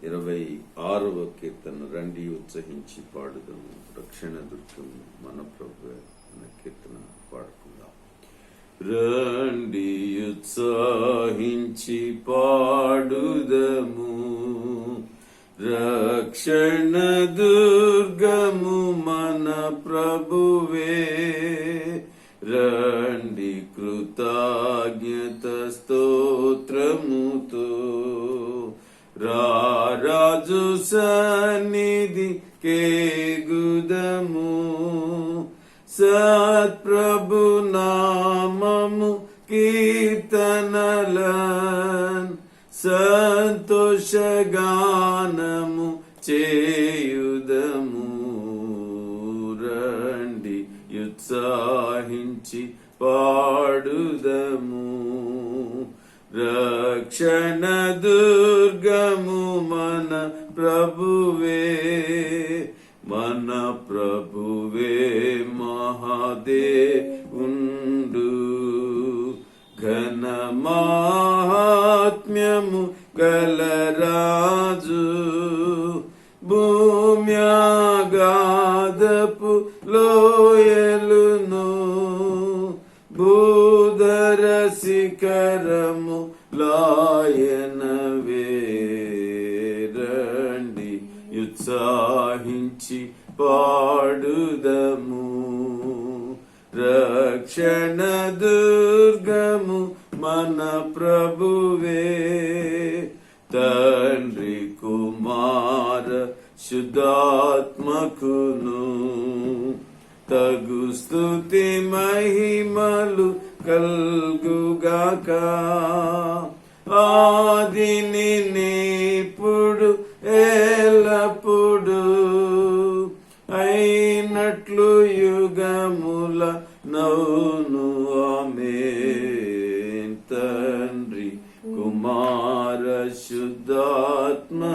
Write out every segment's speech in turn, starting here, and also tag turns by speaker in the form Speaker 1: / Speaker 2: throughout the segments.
Speaker 1: 26వ కీర్తన. రండి ఉత్సహించి పాడుదాము, రక్షణ దుర్గము మన ప్రభువే అన్న కీర్తన పాడుకుందాం. రండి ఉత్సహించి పాడుదము, రక్షణ దుర్గము మన ప్రభువే. రండి కృతజ్ఞత స్తోత్రముతో రాజు సన్నిధి కేగుదము. సత్ప్రభు నామము కీర్తనలన్ సంతోషగానము చేయుదము. రండి ఉత్సాహించి పాడుదము, రక్షణ దుర్గము మన ప్రభువే. మన ప్రభువే మహాదేవుండు, ఘన మహాత్మ్యము గలరాజు. భూమ్యాగాధపు లోయలును భూధర శిఖరము లాయనవే. రండి ఉత్సాహించి పాడుదము, రక్షణ దుర్గము మన ప్రభువే. తండ్రి కుమార శుద్ధాత్మకును తగు స్తుతి మహిమలు కల్గుగాక. ఆదిని నీప్పుడు ఎల్లప్పుడు అయినట్లు యుగముల నౌను ఆమేన్. తండ్రి కుమార శుద్ధాత్మకును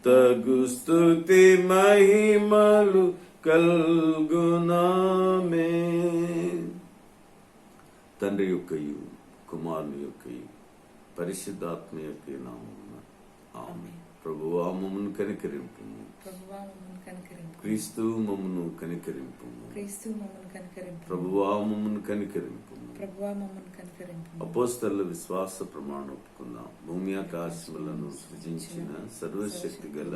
Speaker 1: తగు స్తుతి మహిమలు కల్గునామే. తండ్రి యొక్కయు కుమారుని యొక్కయు పరిశుద్ధాత్మ యొక్క నామమున ఆమేన్. ప్రభువా మమ్మను కనికరింపు, క్రీస్తు మమ్మను కనికరింపు, ప్రభువా మమ్మను కనికరింపు. అపోస్తలుల విశ్వాస ప్రమాణం ఒప్పుకుందాం. భూమి ఆకాశములను సృజించిన సర్వశక్తి గల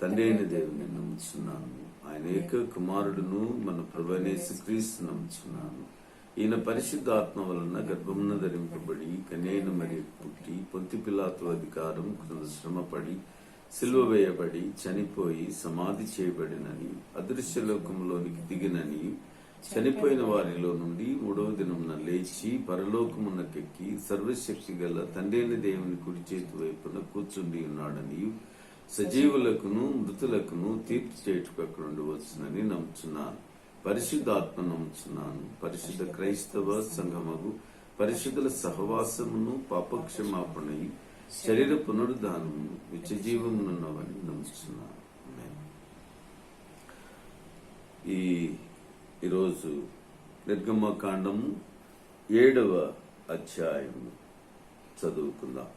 Speaker 1: తండ్రి అయిన దేవుని నమ్ముచున్నాను. ఆయన ఏక కుమారుడును మన ప్రభువైన యేసుక్రీస్తు నమ్ముచున్నాను. ఈయన పరిశుద్ధాత్మ వలన గర్భమున ధరింపబడి కన్యైన మరి పుట్టి పొంతి పిలాతు అధికారం క్రింద శ్రమపడి సిలువ వేయబడి చనిపోయి సమాధి చేయబడినని, అదృశ్య లోకములోనికి దిగినని, చనిపోయిన వారిలో నుండి 3వ దినమున లేచి పరలోకమునకెక్కి సర్వశక్తి గల తండ్రైన దేవుని కుడి చేతి వైపున కూర్చుండి ఉన్నాడని, సజీవులకును మృతులకును తీర్పు చేయుటకు అక్కడ నుండి వచ్చునని నమ్ముచున్నాను. పరిశుద్ధాత్మ నమ్ముచున్నాను. పరిశుద్ధ క్రైస్తవ సంఘముగు పరిశుద్ధుల సహవాసమును పాపక్షమాపణయు శరీర పునరుద్ధానమును నిత్యజీవమునున్నవని నమ్ముచున్నాను. ఈరోజు నిర్గమకాండము 7వ అధ్యాయము చదువుకుందాం.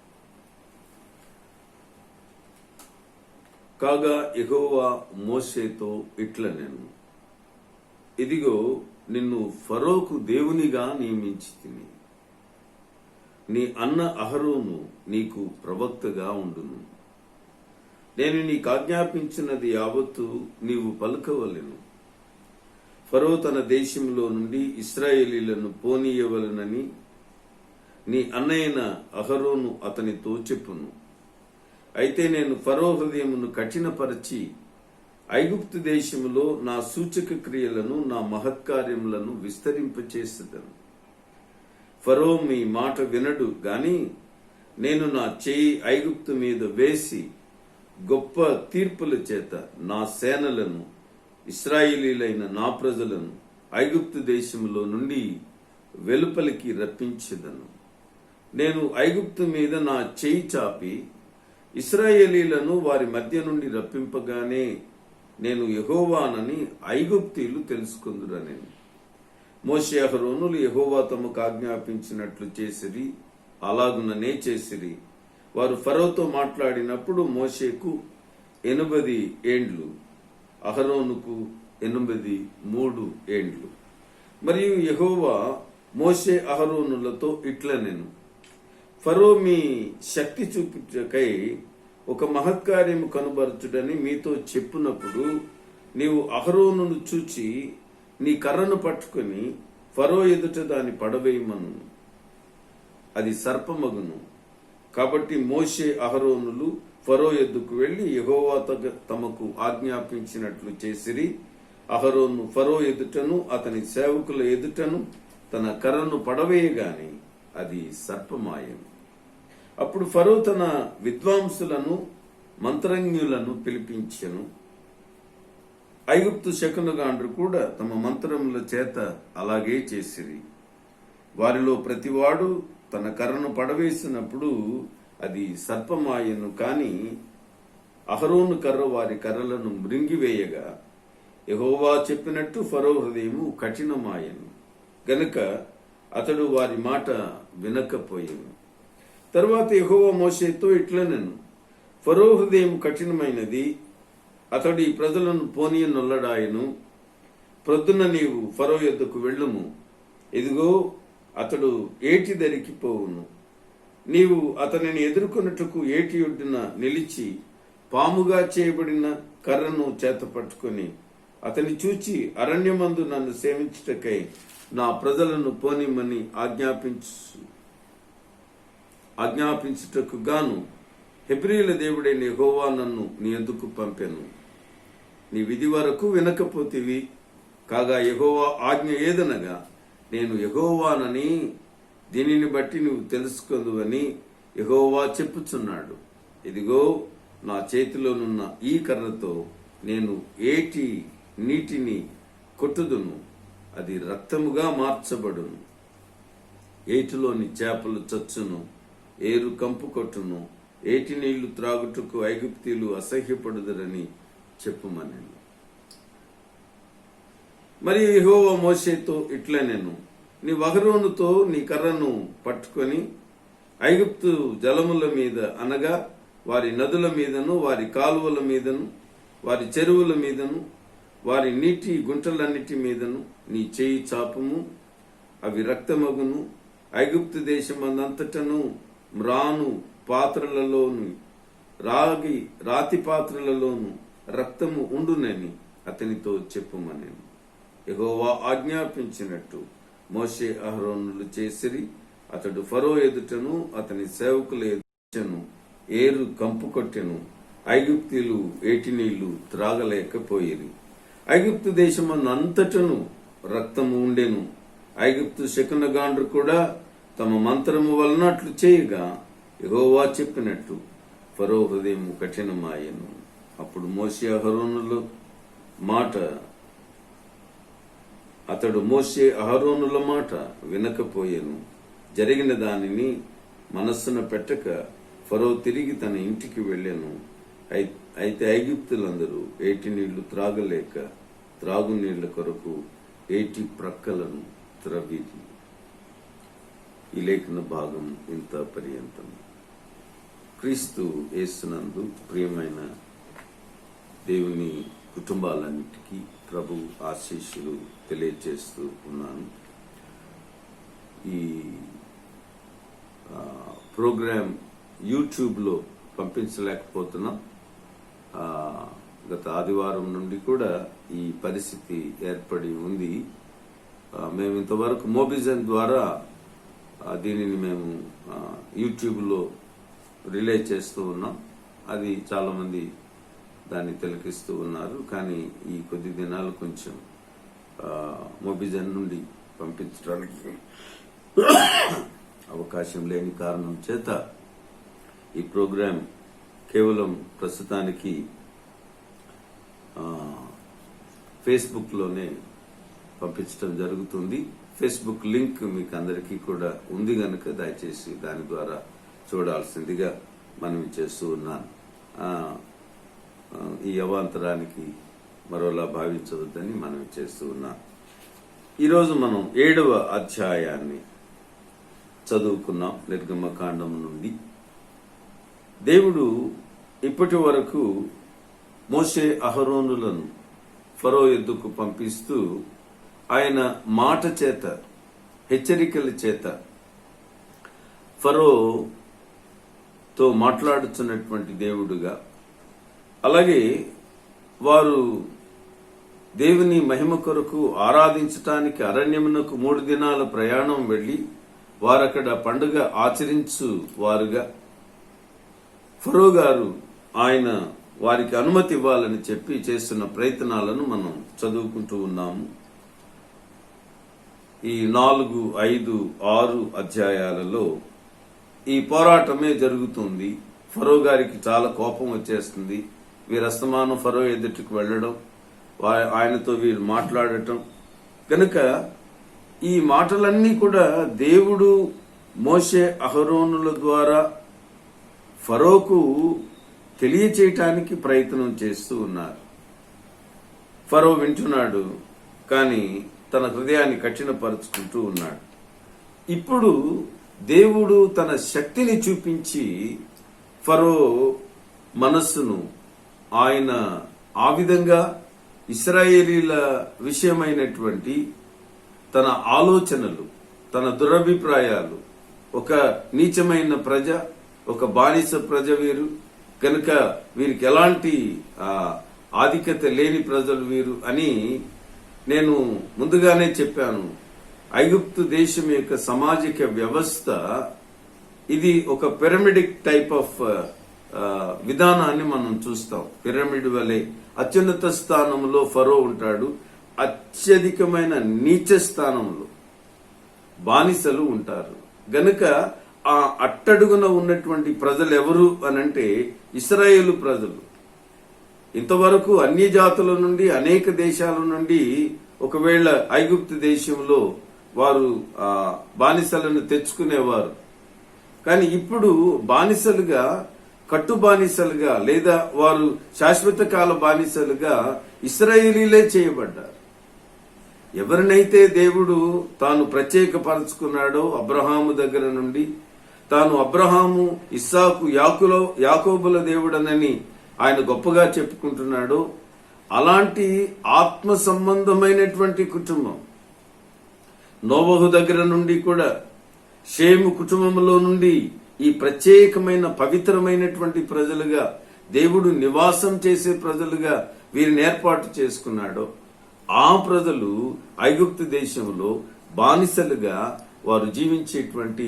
Speaker 1: కాగా యెహోవా మోషేతో ఇట్లనెను, ఇదిగో నిన్ను ఫరోకు దేవునిగా నియమించితిని. నీ అన్న అహరోను నీకు ప్రవక్తగా ఉండును. నేను నీకు ఆజ్ఞాపించినది యావత్తు నీవు పలుకవలెను. ఫరో తన దేశంలో నుండి ఇశ్రాయేలీలను పోనీయవలనని నీ అన్నయ్యన అహరోను అతనితో చెప్పును. అయితే నేను ఫరో హృదయమును కఠినపరచి ఐగుప్తు దేశములో నా సూచక క్రియలను నా మహత్కార్యములను విస్తరింపచేసేదను. ఫరో మీ మాట వినడు గాని నేను నా చేయి ఐగుప్తు మీద వేసి గొప్ప తీర్పుల చేత నా సేనలను ఇశ్రాయేలీలైన నా ప్రజలను ఐగుప్తు దేశములో నుండి వెలుపలికి రప్పించెదను. నేను ఐగుప్తు మీద నా చేయి చాపి ఇశ్రాయేలీలను వారి మధ్య నుండి రప్పింపగానే నేను యెహోవానని ఐగుప్తీయులు తెలుసుకుందురని. మోషే అహరోనులు యెహోవా తమకు ఆజ్ఞాపించినట్లు చేసిరి, అలాగుననే చేసిరి. వారు ఫరోతో మాట్లాడినప్పుడు మోషేకు 80 ఏండ్లు, అహరోనుకు 83 ఏండ్లు. మరియు యెహోవా మోషే అహరోనులతో ఇట్లనెను, ఫరో మీ శక్తి చూపుటకై ఒక మహత్కార్యము కనుబరచుడని మీతో చెప్పునప్పుడు నీవు అహరోనును చూచి నీ కర్రను పట్టుకొని ఫరో ఎదుట దాని పడవేయమను, అది సర్పమగును. కాబట్టి మోషే అహరోనులు ఫరో ఎద్దుకు వెళ్లి యెహోవా తమకు ఆజ్ఞాపించినట్లు చేసిరి. అహరోను ఫరో ఎదుటను అతని సేవకుల ఎదుటను తన కర్రను పడవేయగాని అది సర్పమాయను. అప్పుడు ఫరో తన విద్వాంసులను మంత్రజ్ఞులను పిలిపించెను. ఐగుప్తు శకునగాండ్రు కూడా తమ మంత్రముల చేత అలాగే చేసిరి. వారిలో ప్రతివాడు తన కర్రను పడవేసినప్పుడు అది సర్పమాయను. కాని అహరోను కర్ర వారి కర్రలను మృంగివేయగా యెహోవా చెప్పినట్టు ఫరో హృదయము కఠినమాయను గనుక అతడు వారి మాట వినకపోయాను. తరువాత యెహోవా మోషేతో ఇట్లనెను, ఫరో హృదయం కఠినమైనది, అతడు ఈ ప్రజలను పోనీయనొల్లడాయను. ప్రొద్దున నీవు ఫరో యొద్దకు వెళ్ళుము, ఇదిగో అతడు ఏటి దరికి పోవును. నీవు అతనిని ఎదుర్కొన్నట్టుకు ఏటి ఒడ్డున నిలిచి పాముగా చేయబడిన కర్రను చేత పట్టుకొని అతని చూచి అరణ్యమందు నన్ను సేవించుటకై నా ప్రజలను పోనిమ్మని ఆజ్ఞాపించుటకు గాను హెబ్రీల దేవుడైన యెహోవా నన్ను నీ యొద్దకు పంపెను. నీ విధి వరకు వినకపోతివి. కాగా యెహోవా ఆజ్ఞ ఏదనగా నేను యెహోవానని దీనిని బట్టి నువ్వు తెలుసుకుందువని యెహోవా చెప్పుచున్నాడు. ఇదిగో నా చేతిలోనున్న ఈ కర్రతో నేను ఏటి నీటిని కొట్టుదును, అది రక్తముగా మార్చబడును. ఏటిలోని చేపలు చచ్చును, ఏరు కంపు కొట్టును, ఏటి నీళ్లు త్రాగుటకు ఐగుప్తీయులు అసహ్యపడుదరని చెప్పుమనెను. మరి యెహోవా మోషేతో ఇట్లనెను, నీ అహరోనుతో నీ కర్రను పట్టుకొని ఐగుప్తు జలముల మీద అనగా వారి నదుల మీదను వారి కాలువల మీదను వారి చెరువుల మీదను వారి నీటి గుంటలన్నిటి మీదను నీ చేయి చాపుము, అవి రక్తమగును. ఐగుప్తు దేశమందంతటను మ్రాను పాత్రలలోను రాతి పాత్రలలోను రక్తము ఉండునని అతనితో చెప్పుమనెను. యెహోవా ఆజ్ఞాపించినట్టు మోషే అహరోనులు చేసిరి. అతడు ఫరో ఎదుటను అతని సేవకుల ఎదుటను ఏరు కంపు కొట్టెను. ఐగుప్తీయులు ఏటి నీళ్లు త్రాగలేకపోయిరి. ఐగుప్తు దేశమంతటను రక్తము ఉండెను. ఐగుప్తు శకునగాండ్రు కూడా తమ మంత్రము వలన అట్లు చేయగా యెహోవా చెప్పినట్టు ఫరో హృదయము కఠినమాయెను. అప్పుడు మోషే అహరోనుల మాట వినకపోయెను. జరిగిన దానిని మనస్సున పెట్టక ఫరో తిరిగి తన ఇంటికి వెళ్ళెను. అయితే ఐగుప్తులందరూ ఏటి నీళ్లు త్రాగలేక త్రాగునీళ్ల కొరకు ఏటి ప్రక్కలను త్రవ్విరి. ఈ లేఖన భాగం ఇంత పర్యంతం. క్రీస్తు యేసునందు ప్రియమైన దేవుని కుటుంబాలన్నిటికీ ప్రభు ఆశీస్సులు తెలియజేస్తూ ఉన్నాను. ఈ ప్రోగ్రాం యూట్యూబ్లో పంపించలేకపోతున్నాం. గత ఆదివారం నుండి కూడా ఈ పరిస్థితి ఏర్పడి ఉంది. మేము ఇంతవరకు మోబిజన్ ద్వారా దీనిని మేము యూట్యూబ్లో రిలే చేస్తూ ఉన్నాం. అది చాలామంది దాన్ని తిలకిస్తూ ఉన్నారు. కానీ ఈ కొద్ది దినాలు కొంచెం మోబిజన్ నుండి పంపించడానికి అవకాశం లేని కారణం చేత ఈ ప్రోగ్రాం కేవలం ప్రస్తుతానికి ఫేస్బుక్లోనే పంపించడం జరుగుతుంది. ఫేస్బుక్ లింక్ మీకు అందరికీ కూడా ఉంది కనుక దయచేసి దాని ద్వారా చూడాల్సిందిగా మనవి చేస్తూ ఉన్నాను. ఈ అవాంతరానికి మరోలా భావించవద్దని మనవి చేస్తూ ఉన్నాను. ఈరోజు మనం 7వ అధ్యాయాన్ని చదువుకున్నాం. నిర్గమకాండం నుండి దేవుడు ఇప్పటి వరకు మోషే అహరోనులను ఫరో ఎద్దుకు పంపిస్తూ ఆయన మాట చేత, హెచ్చరికల చేత ఫరోతో మాట్లాడుతున్నటువంటి దేవుడుగా, అలాగే వారు దేవుని మహిమ కొరకు ఆరాధించటానికి అరణ్యమునకు 3 దినాల ప్రయాణం వెళ్లి వారక్కడ పండుగ ఆచరించు వారుగా ఫరో గారు ఆయన వారికి అనుమతి ఇవ్వాలని చెప్పి చేస్తున్న ప్రయత్నాలను మనం చదువుకుంటూ ఉన్నాము. ఈ 4, 5, 6 అధ్యాయాలలో ఈ పోరాటమే జరుగుతుంది. ఫరో గారికి చాలా కోపం వచ్చేస్తుంది. వీరు అస్తమానం ఫరో ఎదుటికి వెళ్లడం, ఆయనతో వీరు మాట్లాడటం కనుక ఈ మాటలన్నీ కూడా దేవుడు మోషే అహరోనుల ద్వారా ఫరోకు తెలియచేయటానికి ప్రయత్నం చేస్తూ ఉన్నారు. ఫరో వింటున్నాడు, కానీ తన హృదయాన్ని కఠినపరుచుకుంటూ ఉన్నాడు. ఇప్పుడు దేవుడు తన శక్తిని చూపించి ఫరో మనస్సును ఆయన ఆ విధంగా ఇశ్రాయేలీల విషయమైనటువంటి తన ఆలోచనలు, తన దురభిప్రాయాలు, ఒక నీచమైన ప్రజ, ఒక బానిస ప్రజ వీరు కనుక వీరికి ఎలాంటి ఆధిక్యత లేని ప్రజలు వీరు అని నేను ముందుగానే చెప్పాను. ఐగుప్తు దేశం యొక్క సామాజిక వ్యవస్థ ఇది ఒక పిరమిడిక్ టైప్ ఆఫ్ విధానాన్ని మనం చూస్తాం. పిరమిడ్ వలె అత్యున్నత స్థానంలో ఫరో ఉంటాడు, అత్యధికమైన నీచ స్థానంలో బానిసలు ఉంటారు. గనుక ఆ అట్టడుగున ఉన్నటువంటి ప్రజలు ఎవరు అనంటే ఇశ్రాయేలు ప్రజలు. ఇంతవరకు అన్య జాతుల నుండి, అనేక దేశాల నుండి ఒకవేళ ఐగుప్తు దేశంలో వారు బానిసలను తెచ్చుకునేవారు. కానీ ఇప్పుడు బానిసలుగా, కట్టు బానిసలుగా లేదా వారు శాశ్వత కాల బానిసలుగా ఇశ్రాయేలీలే చేయబడ్డారు. ఎవరినైతే దేవుడు తాను ప్రత్యేకపరచుకున్నాడో అబ్రహాము దగ్గర నుండి, తాను అబ్రహాము, ఇస్సాకు, యాకోబుల దేవుడనని ఆయన గొప్పగా చెప్పుకుంటున్నాడో అలాంటి ఆత్మ సంబంధమైనటువంటి కుటుంబం, నోవహు దగ్గర నుండి కూడా షేము కుటుంబంలో నుండి ఈ ప్రత్యేకమైన పవిత్రమైనటువంటి ప్రజలుగా, దేవుడు నివాసం చేసే ప్రజలుగా వీరిని ఏర్పాటు చేసుకున్నాడో ఆ ప్రజలు ఐగుప్తు దేశంలో బానిసలుగా వారు జీవించేటువంటి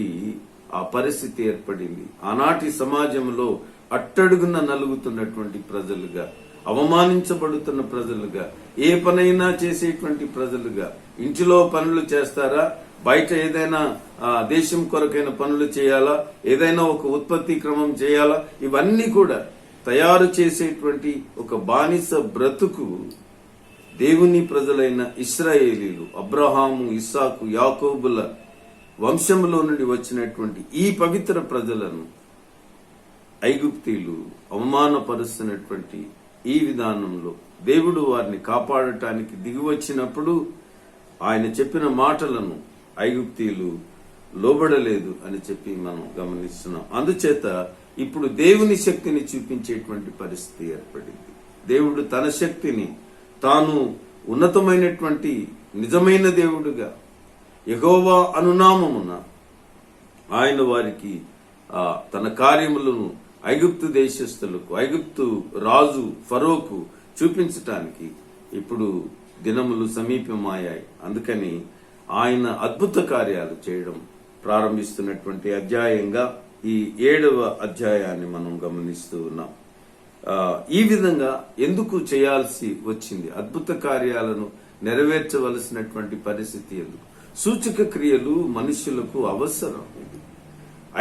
Speaker 1: ఆ పరిస్థితి ఏర్పడింది. ఆనాటి సమాజంలో అట్టడుగున నలుగుతున్నటువంటి ప్రజలుగా, అవమానించబడుతున్న ప్రజలుగా, ఏ పనైనా చేసేటువంటి ప్రజలుగా, ఇంటిలో పనులు చేస్తారా, బయట ఏదైనా దేశం కొరకైన పనులు చేయాలా, ఏదైనా ఒక ఉత్పత్తి క్రమం చేయాలా, ఇవన్నీ కూడా తయారు చేసేటువంటి ఒక బానిస బ్రతుకు దేవుని ప్రజలైన ఇశ్రాయేలీలు, అబ్రహాము, ఇస్సాకు, యాకోబుల వంశంలో నుండి వచ్చినటువంటి ఈ పవిత్ర ప్రజలను ఐగుప్తీయులు అవమానపరుస్తున్నటువంటి ఈ విధానంలో దేవుడు వారిని కాపాడటానికి దిగివచ్చినప్పుడు ఆయన చెప్పిన మాటలను ఐగుప్తీయులు లోబడలేదు అని చెప్పి మనం గమనిస్తున్నాం. అందుచేత ఇప్పుడు దేవుని శక్తిని చూపించేటువంటి పరిస్థితి ఏర్పడింది. దేవుడు తన శక్తిని తాను ఉన్నతమైనటువంటి నిజమైన దేవుడుగా యెహోవా అనునామమున ఆయన వారికి తన కార్యములను ఐగుప్తు దేశస్థులకు, ఐగుప్తు రాజు ఫరోకు చూపించటానికి ఇప్పుడు దినములు సమీపమయ్యాయి. అందుకని ఆయన అద్భుత కార్యాలు చేయడం ప్రారంభిస్తున్నటువంటి అధ్యాయంగా ఈ 7వ అధ్యాయాన్ని మనం గమనిస్తూ ఉన్నాం. ఈ విధంగా ఎందుకు చేయాల్సి వచ్చింది? అద్భుత కార్యాలను నెరవేర్చవలసినటువంటి పరిస్థితి ఎందుకు? సూచక క్రియలు మనుషులకు అవసరం.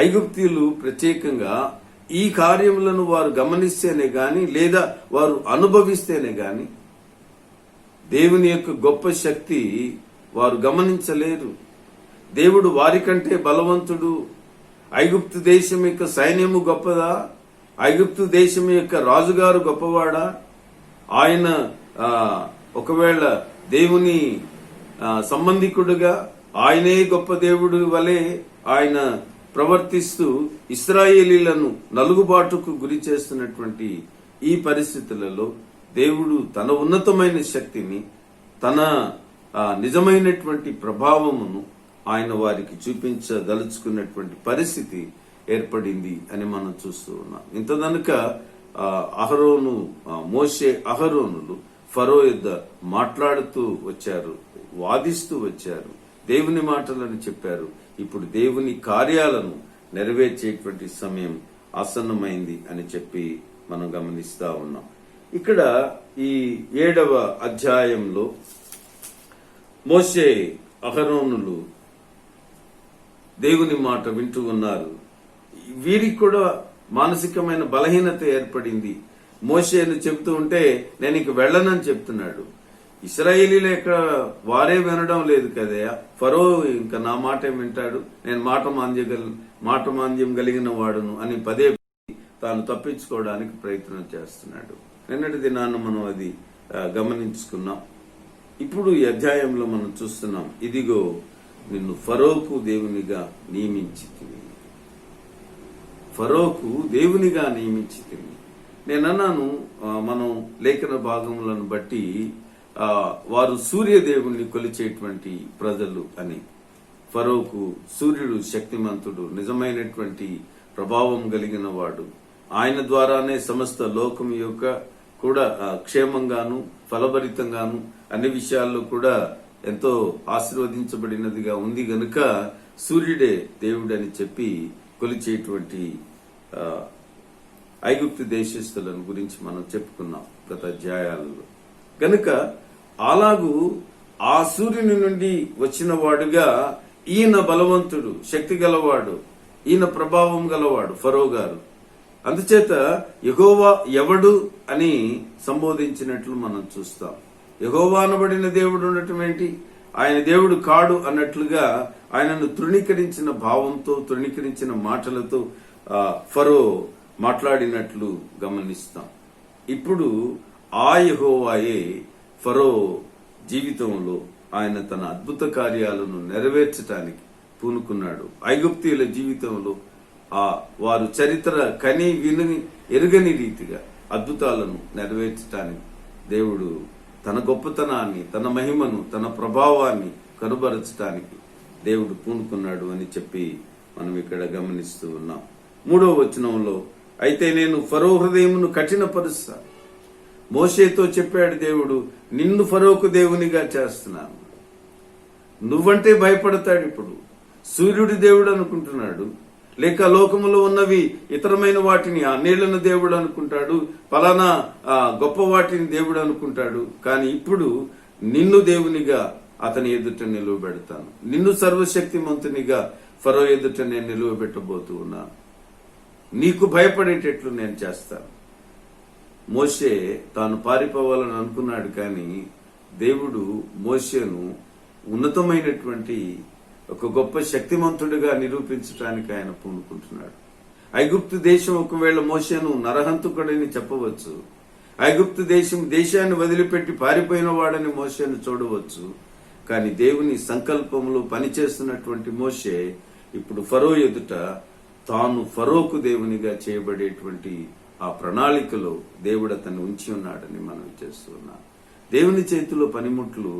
Speaker 1: ఐగుప్తీయులు ప్రత్యేకంగా ఈ కార్యములను వారు గమనిస్తేనే గాని, లేదా వారు అనుభవిస్తేనే గాని దేవుని యొక్క గొప్ప శక్తి వారు గమనించలేరు. దేవుడు వారికంటే బలవంతుడు. ఐగుప్తు దేశం యొక్క సైన్యము గొప్పదా? ఐగుప్తు దేశం యొక్క రాజుగారు గొప్పవాడా? ఆయన ఒకవేళ దేవుని సంబంధికుడుగా ఆయనే గొప్ప దేవుడు వలె ఆయన ప్రవర్తిస్తూ ఇశ్రాయేలీలను నలుగుబాటుకు గురి చేస్తున్నటువంటి ఈ పరిస్థితులలో దేవుడు తన ఉన్నతమైన శక్తిని, తన నిజమైనటువంటి ప్రభావమును ఆయన వారికి చూపించదలుచుకున్నటువంటి పరిస్థితి ఏర్పడింది అని మనం చూస్తూ ఉన్నాం. ఇంతదనక అహరోనులు ఫరో యొద్ద మాట్లాడుతూ వచ్చారు, వాదిస్తూ వచ్చారు, దేవుని మాటలను చెప్పారు. ఇప్పుడు దేవుని కార్యాలను నెరవేర్చేటువంటి సమయం ఆసన్నమైంది అని చెప్పి మనం గమనిస్తా ఉన్నాం. ఇక్కడ ఈ 7వ అధ్యాయంలో మోషే అహరోనులు దేవుని మాట వింటూ ఉన్నారు. వీరికి కూడా మానసికమైన బలహీనత ఏర్పడింది. మోషేను చెబుతూ ఉంటే నేను ఇంక వెళ్ళనని చెప్తున్నాడు. ఇశ్రాయేలీలు ఇక్కడ వారే వినడం లేదు కదయా, ఫరో ఇంకా నా మాట వింటాడు, నేను మాట మాంద్యం కలిగిన వాడును అని పదే తాను తప్పించుకోవడానికి ప్రయత్నం చేస్తున్నాడు. నిన్నటి దినాన్న మనం అది గమనించుకున్నాం. ఇప్పుడు ఈ అధ్యాయంలో మనం చూస్తున్నాం, ఇదిగో నిన్ను ఫరోకు దేవునిగా నియమించితిని. ఫరోకు దేవునిగా నియమించితిని. నేనన్నాను, మనం లేఖన భాగములను బట్టి వారు సూర్యదేవుణ్ణి కొలిచేటువంటి ప్రజలు అని. ఫరోకు సూర్యుడు శక్తిమంతుడు, నిజమైనటువంటి ప్రభావం కలిగిన వాడు. ఆయన ద్వారానే సమస్త లోకం యొక్క కూడా క్షేమంగాను ఫలభరితంగాను అన్ని విషయాల్లో కూడా ఎంతో ఆశీర్వదించబడినదిగా ఉంది గనుక సూర్యుడే దేవుడని చెప్పి కొలిచేటువంటి ఐగుప్తు దేశస్థులను గురించి మనం చెప్పుకున్నాం గత అధ్యాయాలలో. గనుక అలాగూ ఆ సూర్యుని నుండి వచ్చిన వాడుగా ఈయన బలవంతుడు, శక్తి గలవాడు, ఈయన ప్రభావం గలవాడు ఫరో గారు. అందుచేత యెహోవా ఎవడు అని సంబోధించినట్లు మనం చూస్తాం. యెహోవా అనబడిన దేవుడు ఉండటం ఏంటి? ఆయన దేవుడు కాడు అన్నట్లుగా ఆయనను తృణీకరించిన భావంతో, తృణీకరించిన మాటలతో ఫరో మాట్లాడినట్లు గమనిస్తాం. ఇప్పుడు ఆ యెహోవాయే ఫరో జీవితంలో ఆయన తన అద్భుత కార్యాలను నెరవేర్చడానికి పూనుకున్నాడు. ఐగుప్తీయుల జీవితంలో వారు చరిత్ర కని విని ఎరుగని రీతిగా అద్భుతాలను నెరవేర్చడానికి దేవుడు తన గొప్పతనాన్ని, తన మహిమను, తన ప్రభావాన్ని కనుబరచడానికి దేవుడు పూనుకున్నాడు అని చెప్పి మనం ఇక్కడ గమనిస్తూ ఉన్నాం. 3వ వచనంలో, అయితే నేను ఫరో హృదయమును కఠినపరుస్తా. మోషేతో చెప్పాడు దేవుడు, నిన్ను ఫరోకు దేవునిగా చేస్తున్నాను. నువ్వంటే భయపడతాడు. ఇప్పుడు సూర్యుడి దేవుడు అనుకుంటున్నాడు, లేక లోకములో ఉన్నవి ఇతరమైన వాటిని ఆ నీళ్లను దేవుడు అనుకుంటాడు, పలానా గొప్ప వాటిని దేవుడు అనుకుంటాడు. కానీ ఇప్పుడు నిన్ను దేవునిగా అతని ఎదుట నిలువబెడతాను, నిన్ను సర్వశక్తిమంతునిగా ఫరో ఎదుట నేను నిలువబెట్టబోతూ ఉన్నాను, నీకు భయపడేటట్లు నేను చేస్తాను. మోషే తాను పారిపోవాలని అనుకున్నాడు, కానీ దేవుడు మోషేను ఉన్నతమైనటువంటి ఒక గొప్ప శక్తిమంతుడిగా నిరూపించడానికి ఆయన పూనుకుంటున్నాడు. ఐగుప్తు దేశం ఒకవేళ మోషేను నరహంతకుడని చెప్పవచ్చు. ఐగుప్తు దేశాన్ని వదిలిపెట్టి పారిపోయిన వాడని మోషేను చూడవచ్చు. కానీ దేవుని సంకల్పంలో పనిచేస్తున్నటువంటి మోషే ఇప్పుడు ఫరో ఎదుట తాను ఫరోకు దేవునిగా చేయబడేటువంటి ఆ ప్రణాళికలో దేవుడు అతన్ని ఉంచి ఉన్నాడని మనం చేస్తున్నాం. దేవుని చేతిలో పనిముట్లు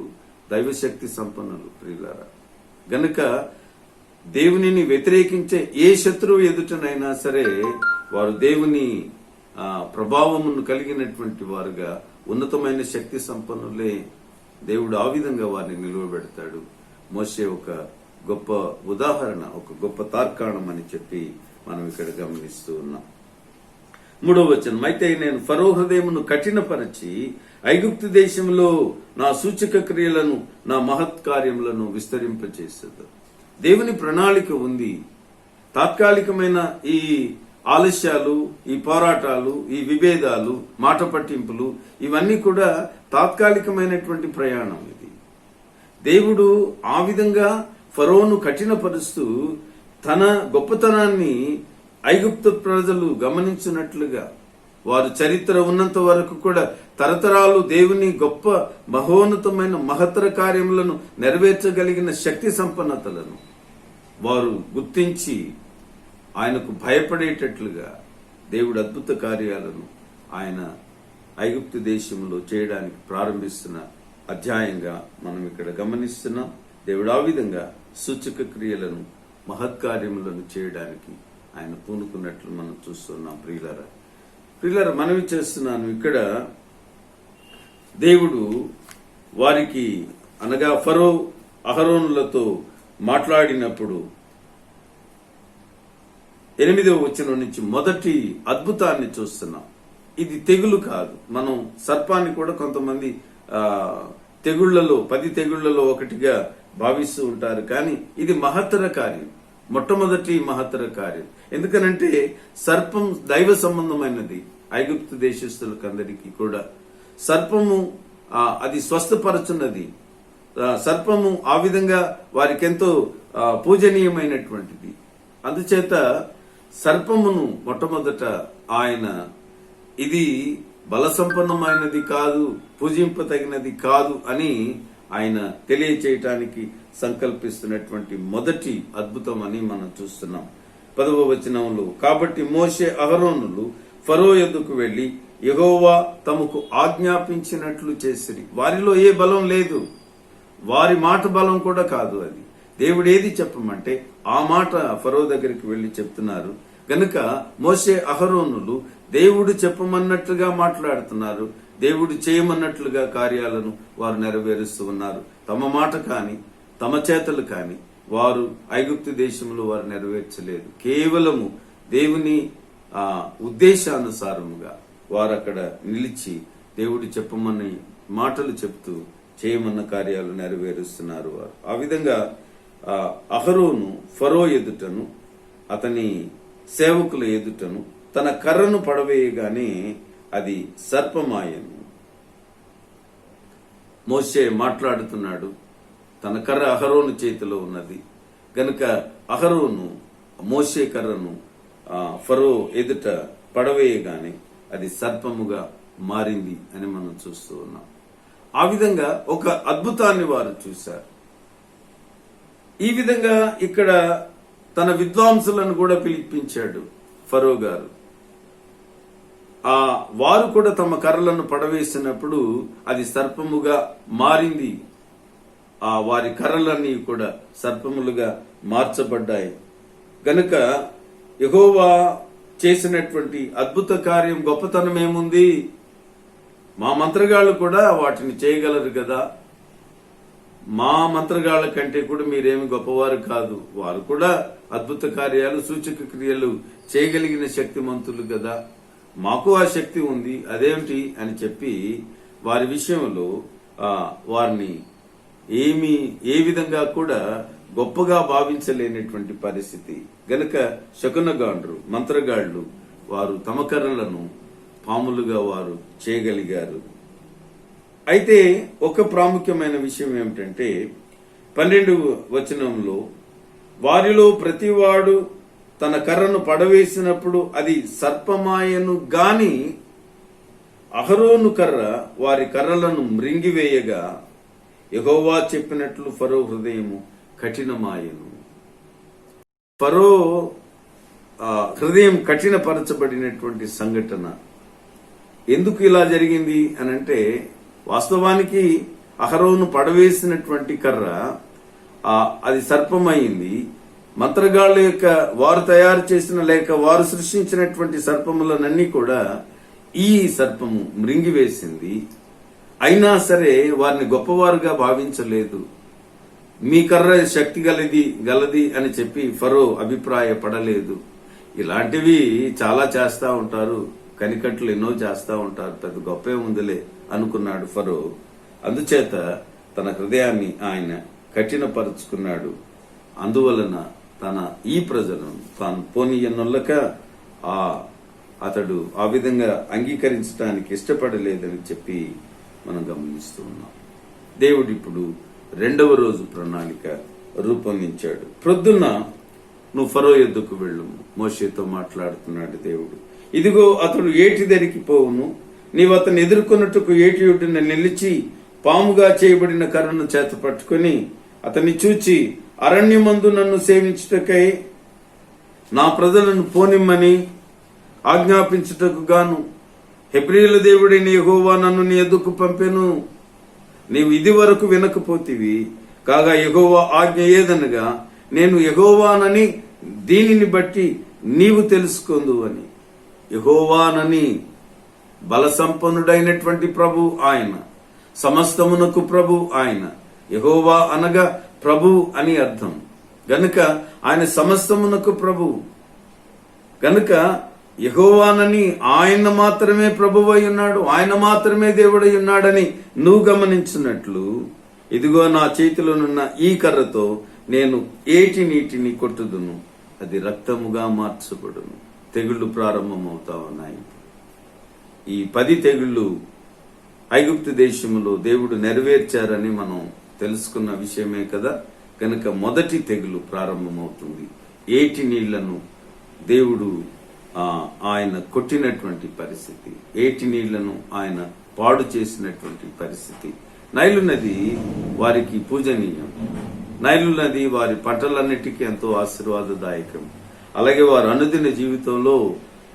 Speaker 1: దైవశక్తి సంపన్నులు ప్రియులారా. గనుక దేవునిని వ్యతిరేకించే ఏ శత్రువు ఎదుటనైనా సరే వారు దేవుని ప్రభావమును కలిగినటువంటి వారుగా, ఉన్నతమైన శక్తి సంపన్నులే. దేవుడు ఆ విధంగా వారిని నిలువబెడతాడు. మోషే ఒక గొప్ప ఉదాహరణ, ఒక గొప్ప తార్కాణం అని చెప్పి మనం ఇక్కడ గమనిస్తూ ఉన్నాం. 3వ వచనం, అయితే నేను ఫరో హృదయమును కఠినపరచి ఐగుప్తు దేశంలో నా సూచక క్రియలను, నా మహత్కార్యములను విస్తరింపచేసేది. దేవుని ప్రణాళిక ఉంది. తాత్కాలికమైన ఈ ఆలస్యాలు, ఈ పోరాటాలు, ఈ విభేదాలు, మాట పట్టింపులు ఇవన్నీ కూడా తాత్కాలికమైనటువంటి ప్రయాణం. ఇది దేవుడు ఆ విధంగా ఫరోను కఠినపరుస్తూ తన గొప్పతనాన్ని ఐగుప్తు ప్రజలు గమనించినట్లుగా, వారు చరిత్ర ఉన్నంత వరకు కూడా తరతరాలు దేవుని గొప్ప మహోన్నతమైన మహత్తర కార్యములను నెరవేర్చగలిగిన శక్తి సంపన్నతలను వారు గుర్తించి ఆయనకు భయపడేటట్లుగా దేవుడు అద్భుత కార్యాలను ఆయన ఐగుప్తు దేశంలో చేయడానికి ప్రారంభిస్తున్న అధ్యాయంగా మనం ఇక్కడ గమనిస్తున్నాం. దేవుడు ఆ విధంగా సూచక క్రియలను మహత్కార్యములను చేయడానికి ఆయన పూనుకున్నట్లు మనం చూస్తున్నాం. ప్రియులారా మనవి చేస్తున్నాను, ఇక్కడ దేవుడు వారికి అనగా ఫరో అహరోనులతో మాట్లాడినప్పుడు 8వ వచనం నుంచి మొదటి అద్భుతాన్ని చూస్తున్నాం. ఇది తెగులు కాదు. మనం సర్పాన్ని కూడా కొంతమంది తెగుళ్లలో 10 తెగుళ్లలో ఒకటిగా భావిస్తూ ఉంటారు. కానీ ఇది మహత్తర కార్యం, మొట్టమొదటి మహత్తర కార్యం. ఎందుకనంటే సర్పం దైవ సంబంధమైనది. ఐగుప్తు దేశస్తులకు అందరికీ కూడా సర్పము అది స్వస్థపరచున్నది. సర్పము ఆ విధంగా వారికెంతో పూజనీయమైనటువంటిది. అందుచేత సర్పమును మొట్టమొదట ఆయన ఇది బల సంపన్నమైనది కాదు, పూజింపతగినది కాదు అని ఆయన తెలియచేయటానికి సంకల్పిస్తున్నటువంటి మొదటి అద్భుతం అని మనం చూస్తున్నాం. 10వ వచనంలో, కాబట్టి మోషే అహరోనులు ఫరో యొద్దకు వెళ్లి యెహోవా తమకు ఆజ్ఞాపించినట్లు చేసిరి. వారిలో ఏ బలం లేదు, వారి మాట బలం కూడా కాదు. అది దేవుడు ఏది చెప్పమంటే ఆ మాట ఫరో దగ్గరికి వెళ్లి చెప్తున్నారు. గనుక మోషే అహరోనులు దేవుడు చెప్పమన్నట్లుగా మాట్లాడుతున్నారు. దేవుడు చేయమన్నట్లుగా కార్యాలను వారు నెరవేరుస్తూ ఉన్నారు. తమ మాట కాని తమ చేతలు కాని వారు ఐగుప్తు దేశంలో వారు నెరవేర్చలేదు. కేవలము దేవుని ఉద్దేశానుసారముగా వారు అక్కడ నిలిచి దేవుడు చెప్పమని మాటలు చెప్తూ చేయమన్న కార్యాలు నెరవేరుస్తున్నారు వారు. ఆ విధంగా అహరోను ఫరో ఎదుటను అతని సేవకుల ఎదుటను తన కర్రను పడవేయగానే అది సర్పమాయను. మోషే మాట్లాడుతున్నాడు, తన కర్ర అహరోను చేతిలో ఉన్నది. గనుక అహరోను మోషే కర్రను ఫరో ఎదుట పడవేయగానే అది సర్పముగా మారింది అని మనం చూస్తూ ఉన్నాం. ఆ విధంగా ఒక అద్భుతాన్ని వారు చూశారు. ఈ విధంగా ఇక్కడ తన విద్వాంసులను కూడా పిలిపించాడు ఫరో గారు. వారు కూడా తమ కర్రలను పడవేసినప్పుడు అది సర్పముగా మారింది. వారి కర్రలన్నీ కూడా సర్పములుగా మార్చబడ్డాయి. గనుక యెహోవా చేసినటువంటి అద్భుత కార్యం గొప్పతనం ఏముంది? మా మంత్రగాళ్ళు కూడా వాటిని చేయగలరు కదా. మా మంత్రగాళ్ల కంటే కూడా మీరేమి గొప్పవారు కాదు. వారు కూడా అద్భుత కార్యాలు సూచక క్రియలు చేయగలిగిన శక్తిమంతులు కదా. మాకు ఆ శక్తి ఉంది, అదేమిటి అని చెప్పి వారి విషయంలో వారిని ఏ విధంగా కూడా గొప్పగా భావించలేనటువంటి పరిస్థితి. గనక శకునగాండ్రు మంత్రగాళ్లు వారు తమ కర్రలను పాములుగా వారు చేయగలిగారు. అయితే ఒక ప్రాముఖ్యమైన విషయం ఏమిటంటే 12వ వచనంలో, వారిలో ప్రతివాడు తన కర్రను పడవేసినప్పుడు అది సర్పమాయను గాని అహరోను కర్ర వారి కర్రలను మృంగివేయగా యెహోవా చెప్పినట్లు ఫరో హృదయము కఠినమాయను. ఫరో హృదయం కఠినపరచబడినటువంటి సంఘటన. ఎందుకు ఇలా జరిగింది అనంటే, వాస్తవానికి అహరోను పడవేసినటువంటి కర్ర అది సర్పమైంది. మంత్రగాళ్ల యొక్క వారు తయారు చేసిన లేక వారు సృష్టించినటువంటి సర్పములనన్నీ కూడా ఈ సర్పము మృంగివేసింది. అయినా సరే వారిని గొప్పవారుగా భావించలేదు. మీ కర్ర శక్తి గలది అని చెప్పి ఫరో అభిప్రాయపడలేదు. ఇలాంటివి చాలా చేస్తా ఉంటారు, కనికట్లు ఎన్నో చేస్తా ఉంటారు, పెద్ద గొప్పే ఉందిలే అనుకున్నాడు ఫరో. అందుచేత తన హృదయాన్ని ఆయన కఠినపరుచుకున్నాడు. అందువలన తన ఈ ప్రజలను తాను పోనీయనొల్లక అతడు ఆ విధంగా అంగీకరించడానికి ఇష్టపడలేదని చెప్పి మనం గమనిస్తూ ఉన్నాం. దేవుడు ఇప్పుడు 2వ రోజు ప్రణాళిక రూపొందించాడు. ప్రొద్దున నువ్వు ఫరో యొద్దకు వెళ్ళు, మోషేతో మాట్లాడుతున్నాడు దేవుడు. ఇదిగో అతడు ఏటి దరికి పోవును, నీవు అతన్ని ఎదుర్కొన్నట్టుకు ఏటి ఒడ్డున నిలిచి పాముగా చేయబడిన కర్రను చేత పట్టుకుని అతన్ని చూచి అరణ్యమందు నన్ను సేవించుటకై నా ప్రజలను పోనిమ్మని ఆజ్ఞాపించుటకు గాను హెబ్రీయుల దేవుడైన యెహోవా నన్ను నీ యొద్దకు పంపెను. నీవు ఇది వరకు వినకపోతివి, కాగా యెహోవా ఆజ్ఞ ఏదనగా నేను యెహోవానని దీనిని బట్టి నీవు తెలుసుకొందు అని. యెహోవానని బలసంపన్నుడైనటువంటి ప్రభు ఆయన, సమస్తమునకు ప్రభు ఆయన. యెహోవా అనగా ప్రభు అని అర్థం గనుక ఆయన సమస్తమునకు ప్రభు గనుక యెహోవానని ఆయన మాత్రమే ప్రభువై ఉన్నాడు, ఆయన మాత్రమే దేవుడై ఉన్నాడని నువ్వు గమనించినట్లు, ఇదిగో నా చేతిలోనున్న ఈ కర్రతో నేను ఏటి నీటిని కొట్టుదును, అది రక్తముగా మార్చబడును. తెగుళ్లు ప్రారంభమవుతా ఉన్నాయి. ఈ 10 తెగుళ్లు ఐగుప్తు దేశంలో దేవుడు నెరవేర్చారని మనం తెలుసుకున్న విషయమే కదా. కనుక మొదటి తెగులు ప్రారంభమవుతుంది. ఏటి నీళ్లను దేవుడు ఆయన కొట్టినటువంటి పరిస్థితి, ఏటి నీళ్లను ఆయన పాడు చేసినటువంటి పరిస్థితి. నైలు నది వారికి పూజనీయం, నైలు నది వారి పంటలన్నిటికీ ఎంతో ఆశీర్వాదదాయకం. అలాగే వారి అనుదిన జీవితంలో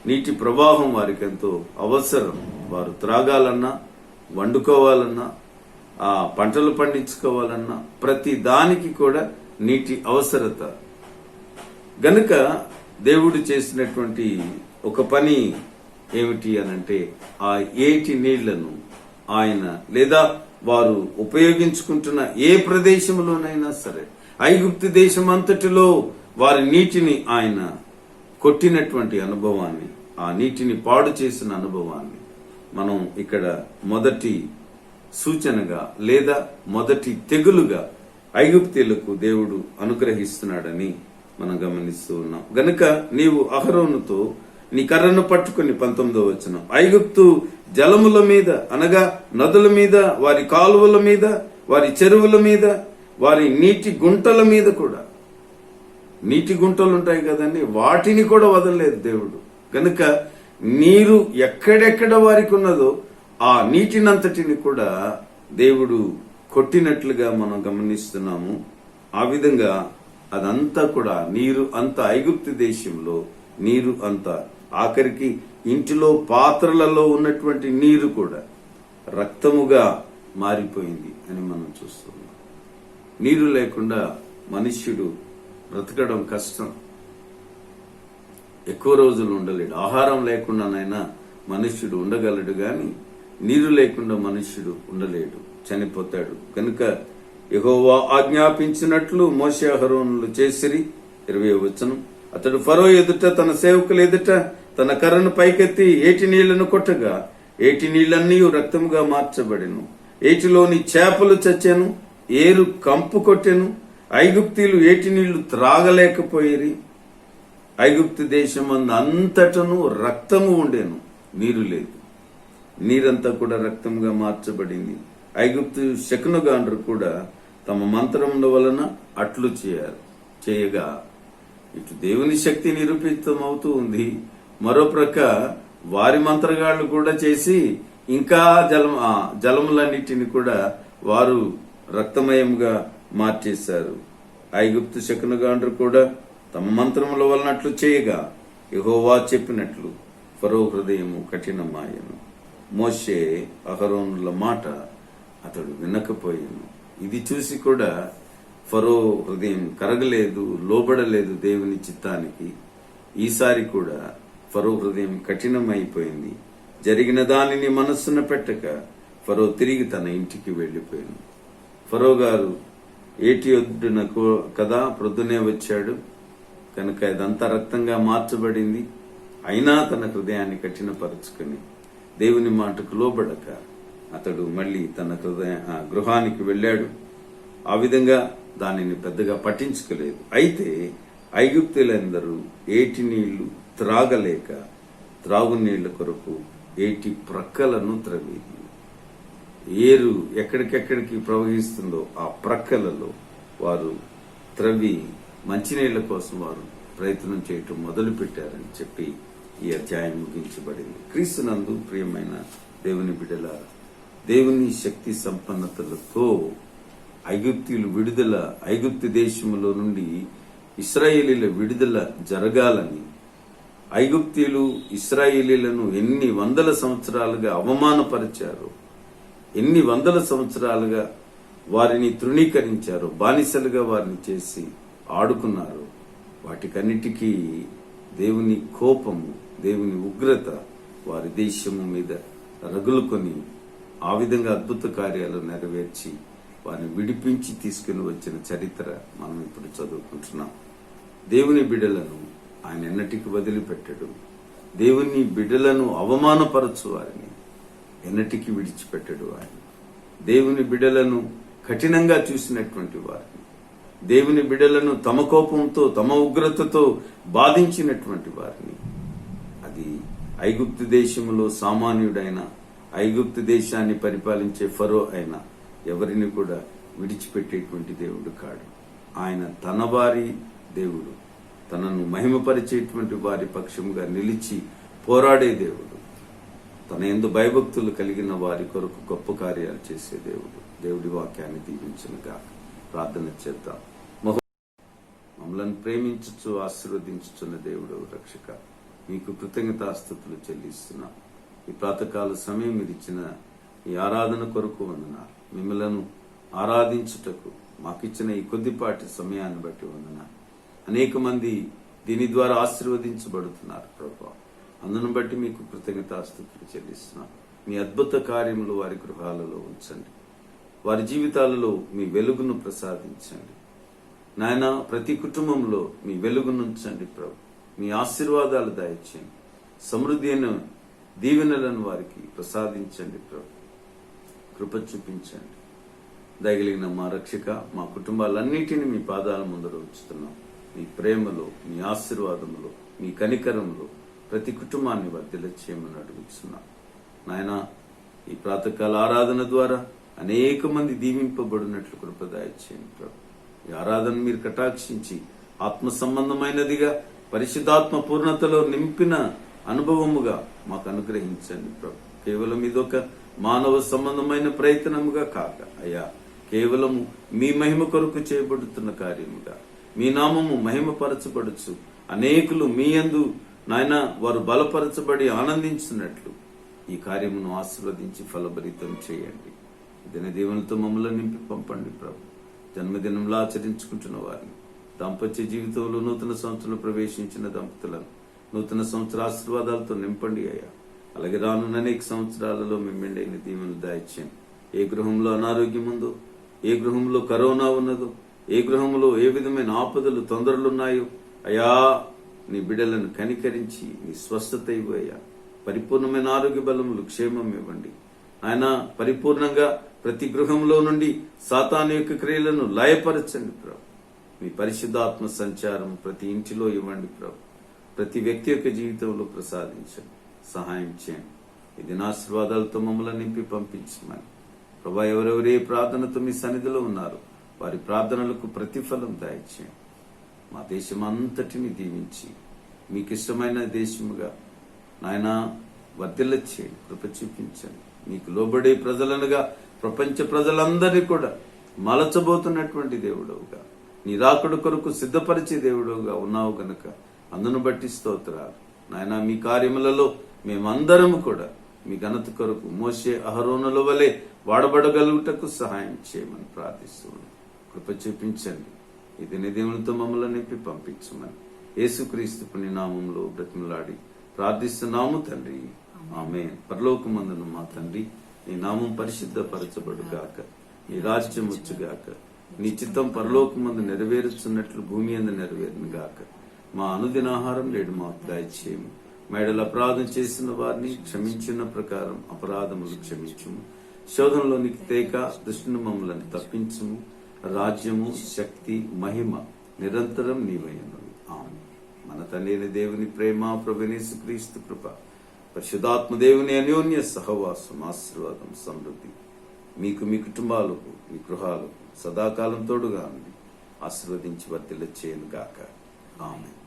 Speaker 1: నీటి ప్రవాహం వారికి ఎంతో అవసరం. వారు త్రాగాలన్నా, వండుకోవాలన్నా, పంటలు పండించుకోవాలన్నా ప్రతి దానికి కూడా నీటి అవసరత. గనుక దేవుడు చేసినటువంటి ఒక పని ఏమిటి అనంటే ఆ ఏటి నీళ్లను ఆయన లేదా వారు ఉపయోగించుకుంటున్న ఏ ప్రదేశంలోనైనా సరే ఐగుప్తు దేశం అంతటిలో వారి నీటిని ఆయన కొట్టినటువంటి అనుభవాన్ని, ఆ నీటిని పాడు చేసిన అనుభవాన్ని మనం ఇక్కడ మొదటి సూచనగా లేదా మొదటి తెగులుగా ఐగుప్తీయులకు దేవుడు అనుగ్రహిస్తున్నాడని మనం గమనిస్తూ ఉన్నాం. గనుక నీవు అహరోనుతో నీ కర్రను పట్టుకుని 19వ వచనం, ఐగుప్తు జలముల మీద అనగా నదుల మీద, వారి కాలువల మీద, వారి చెరువుల మీద, వారి నీటి గుంటల మీద కూడా, నీటి గుంటలు ఉంటాయి కదండి, వాటిని కూడా వదలలేదు దేవుడు. గనుక నీరు ఎక్కడెక్కడ వారికి ఉన్నదో ఆ నీటినంతటిని కూడా దేవుడు కొట్టినట్లుగా మనం గమనిస్తున్నాము. ఆ విధంగా అదంతా కూడా నీరు అంతా ఐగుప్తు దేశంలో నీరు అంతా ఆఖరికి ఇంటిలో పాత్రలలో ఉన్నటువంటి నీరు కూడా రక్తముగా మారిపోయింది అని మనం చూస్తున్నాం. నీరు లేకుండా మనుష్యుడు బ్రతకడం కష్టం, ఎక్కువ రోజులు ఉండలేడు. ఆహారం లేకుండానైనా మనుష్యుడు ఉండగలడు గాని నీరు లేకుండా మనుష్యుడు ఉండలేడు, చనిపోతాడు. కనుక యెహోవా ఆజ్ఞాపించినట్లు మోషే అహరోనులు చేసిరి. 20వ వచనం, అతడు ఫరో ఎదుట తన సేవకుల ఎదుట తన కర్రను పైకెత్తి ఏటి నీళ్లను కొట్టగా ఏటి నీళ్లన్నీ రక్తముగా మార్చబడెను. ఏటిలోని చేపలు చచ్చెను, ఏరు కంపు కొట్టెను. ఐగుప్తీయులు ఏటి నీళ్లు త్రాగలేకపోయిరి. ఐగుప్తు దేశమందు అంతటను రక్తము ఉండేను, నీరు లేదు. నీరంతా కూడా రక్తంగా మార్చబడింది. ఐగుప్తు శకునగాండ్రు కూడా తమ మంత్రముల వలన అట్లు చేయగా ఇటు దేవుని శక్తి నిరూపితమవుతూ ఉంది, మరో ప్రక్క వారి మంత్రగాళ్లు కూడా చేసి ఇంకా జలములన్నిటిని కూడా వారు రక్తమయంగా మార్చేశారు. ఐగుప్తు శకునగాండ్రు కూడా తమ మంత్రముల వలన అట్లు చేయగా యెహోవా చెప్పినట్లు ఫరో హృదయము కఠినమాయను. మోషే అహరోనుల మాట అతడు వినకపోయాను. ఇది చూసి కూడా ఫరో హృదయం కరగలేదు, లోబడలేదు దేవుని చిత్తానికి. ఈసారి కూడా ఫరో హృదయం కఠినమైపోయింది. జరిగిన దానిని మనస్సున పెట్టక ఫరో తిరిగి తన ఇంటికి వెళ్లిపోయాను. ఫరో గారు ఏటి ఒడ్డున కదా ప్రొద్దునే వచ్చాడు కనుక ఇదంతా రక్తంగా మార్చబడింది. అయినా తన హృదయాన్ని కఠినపరుచుకుని దేవుని మాటకు లోబడక అతడు మళ్లీ తన గృహానికి వెళ్ళాడు. ఆ విధంగా దానిని పెద్దగా పట్టించుకోలేదు. అయితే ఐగుప్తులందరూ ఏటి నీళ్లు త్రాగలేక త్రాగునీళ్ల కొరకు ఏటి ప్రక్కలను త్రవేది. ఏరు ఎక్కడికెక్కడికి ప్రవహిస్తుందో ఆ ప్రక్కలలో వారు త్రవ్వి మంచినీళ్ల కోసం వారు ప్రయత్నం చేయటం మొదలు పెట్టారని చెప్పి ఈ అధ్యాయం ముగించబడింది. క్రీస్తునందు ప్రియమైన దేవుని బిడ్డలారా, దేవుని శక్తి సంపన్నతలతో ఐగుప్తీయులు విడుదల, ఐగుప్తు దేశంలో నుండి ఇశ్రాయేలీల విడుదల జరగాలని, ఐగుప్తీయులు ఇశ్రాయేలీలను ఎన్ని వందల సంవత్సరాలుగా అవమానపరిచారు, ఎన్ని వందల సంవత్సరాలుగా వారిని తృణీకరించారు, బానిసలుగా వారిని చేసి ఆడుకున్నారు. వాటికన్నిటికీ దేవుని కోపము, దేవుని ఉగ్రత వారి దేశము మీద రగులుకొని ఆ విధంగా అద్భుత కార్యాలు నెరవేర్చి వారిని విడిపించి తీసుకుని వచ్చిన చరిత్ర మనం ఇప్పుడు చదువుకుంటున్నాం. దేవుని బిడ్డలను ఆయన ఎన్నటికి వదిలిపెట్టడు. దేవుని బిడ్డలను అవమానపరచు వారిని ఎన్నటికి విడిచిపెట్టడు. ఆయన దేవుని బిడ్డలను కఠినంగా చూసినటువంటి వారిని, దేవుని బిడ్డలను తమ కోపంతో తమ ఉగ్రతతో బాధించినటువంటి వారిని, అది ఐగుప్తు దేశంలో సామాన్యుడైన, ఐగుప్తు దేశాన్ని పరిపాలించే ఫరో అయినా ఎవరిని కూడా విడిచిపెట్టేటువంటి దేవుడు కాడు. ఆయన తన వారి దేవుడు, తనను మహిమపరిచేటువంటి వారి పక్షముగా నిలిచి పోరాడే దేవుడు, తన యందు భయభక్తులు కలిగిన వారి కొరకు గొప్ప కార్యాలు చేసే దేవుడు. దేవుడి వాక్యాన్ని దీవించునుగా. ప్రార్థన చేద్దాం. మమ్మల్ని ప్రేమించుచు ఆశీర్వదించుచున్న దేవుడు రక్షక, మీకు కృతజ్ఞతాస్తుతులు చెల్లిస్తున్నాం. ఈ ప్రాతకాల సమయం మీరు ఇచ్చిన ఈ ఆరాధన కొరకు వందనాలు. మిమ్మలను ఆరాధించుటకు మాకిచ్చిన ఈ కొద్దిపాటి సమయాన్ని బట్టి వందనాలు. అనేక మంది దీని ద్వారా ఆశీర్వదించబడుతున్నారు ప్రభా. అందును బట్టి మీకు కృతజ్ఞతాస్తుతులు చెల్లిస్తున్నాం. మీ అద్భుత కార్యములు వారి గృహాలలో ఉంచండి, వారి జీవితాలలో మీ వెలుగును ప్రసాదించండి నాయన. ప్రతి కుటుంబంలో మీ వెలుగునుంచండి ప్రభు. మీ ఆశీర్వాదాలు దయచేయండి. సమృద్ధి అయిన దీవెనలను వారికి ప్రసాదించండి ప్రభు. కృప చూపించండి. దయగలిగిన మా రక్షక, మా కుటుంబాలన్నిటినీ మీ పాదాల ముందర ఉంచుతున్నాం. మీ ప్రేమలో, మీ ఆశీర్వాదములో, మీ కనికరంలో ప్రతి కుటుంబాన్ని వర్ధిల్ల చేయమని అడుగుతున్నాం నాయన. ఈ ప్రాతకాల ఆరాధన ద్వారా అనేక మంది దీవింపబడినట్లు కృప దయచేయండి ప్రభు. ఈ ఆరాధన మీరు కటాక్షించి ఆత్మ సంబంధమైనదిగా, పరిశుద్ధాత్మ పూర్ణతలో నింపిన అనుభవముగా మాకు అనుగ్రహించండి ప్రభు. కేవలం ఇదొక మానవ సంబంధమైన ప్రయత్నముగా కాక అయ్యా, కేవలము మీ మహిమ కొరకు చేయబడుతున్న కార్యముగా, మీ నామము మహిమపరచబడుచు అనేకులు మీ యందు నాయన వారు బలపరచబడి ఆనందించినట్లు ఈ కార్యమును ఆశీర్వదించి ఫలభరితం చేయండి. దినదీవెనలతో మమ్మల్ని నింపి పంపండి ప్రభు. జన్మదినంలో ఆచరించుకుంటున్న వారిని, దాంపత్య జీవితంలో నూతన సంవత్సరంలో ప్రవేశించిన దంపతులను నూతన సంవత్సర ఆశీర్వాదాలతో నింపండి అయ్యా. అలాగే రానున్న అనేక సంవత్సరాలలో మెండైన దీవెనలు దాయిచ్చేయండి. ఏ గృహంలో అనారోగ్యం ఉందో, ఏ గృహంలో కరోనా ఉన్నదో, ఏ గృహంలో ఏ విధమైన ఆపదలు తొందరలున్నాయో అయ్యా, నీ బిడ్డలను కనికరించి నీ స్వస్థత ఇవ్వయ్యా. పరిపూర్ణమైన ఆరోగ్య బలములు, క్షేమం ఇవ్వండి ఆయన. పరిపూర్ణంగా ప్రతి గృహంలో నుండి సాతాను యొక్క క్రియలను లయపరచండి ప్రభు. మీ పరిశుద్ధాత్మ సంచారం ప్రతి ఇంటిలో ఇవ్వండి ప్రభు. ప్రతి వ్యక్తి యొక్క జీవితంలో ప్రసాదించండి, సహాయం చేయండి. ఇది నా ఆశీర్వాదాలతో మమ్మల్ని నింపి పంపించమని ప్రభా. ఎవరెవరే ప్రార్థనతో మీ సన్నిధిలో ఉన్నారు వారి ప్రార్థనలకు ప్రతిఫలం దయచేయండి. మా దేశం అంతటిని దీవించి మీకు ఇష్టమైన దేశముగా నాయన వర్ధిల్ల చేయండి, కృప చూపించండి. మీకు లోబడే ప్రజలనుగా ప్రపంచ ప్రజలందరినీ కూడా మలచబోతున్నటువంటి దేవుడవుగా, నీ రాకడ కొరకు సిద్ధపరిచే దేవుడవుగా ఉన్నావు గనక అందును బట్టి స్తోత్రాలు నాయన. మీ కార్యములలో మేమందరము కూడా మీ ఘనత కొరకు మోషే అహరోనుల వలె వాడబడగలుగుటకు సహాయం చేయమని ప్రార్థిస్తున్నాను. కృప చూపించండి. ఇది నిదేవులతో మమ్మల్ని నింపి పంపించమని యేసుక్రీస్తు పుణ్యనామంలో బ్రతిమలాడి ప్రార్థిస్తున్నాము తండ్రి, ఆమేన్. పరలోకమందున మా తండ్రి, నీ నామం పరిశుద్ధపరచబడుగాక, నీ రాజ్యం వచ్చుగాక, నీ చిత్తం పరలోకమందు నెరవేరుచున్నట్లు భూమి అందు నెరవేరును గాక. మా అనుదినాహారం నేడు మాకు దయచేయము. మేడల అపరాధం చేసిన వారిని క్షమించిన ప్రకారం అపరాధములు క్షమించుము. శోధనలోనికి తేక దుష్టుని మమ్మల్ని తప్పించుము. రాజ్యము, శక్తి, మహిమ నిరంతరం నీవైనవి. ఆమేన్. మన తండ్రి దేవుని ప్రేమ, ప్రభువైన యేసుక్రీస్తు కృప, పరిశుద్ధాత్మ దేవుని అన్యోన్య సహవాసం, ఆశీర్వాదం, సమృద్ధి మీకు, మీ కుటుంబాలకు, మీ గృహాలకు సదాకాలం తోడుగా ఉంది. ఆశీర్వదించి వర్ధిల్ల చేయను గాక. ఆమేన్.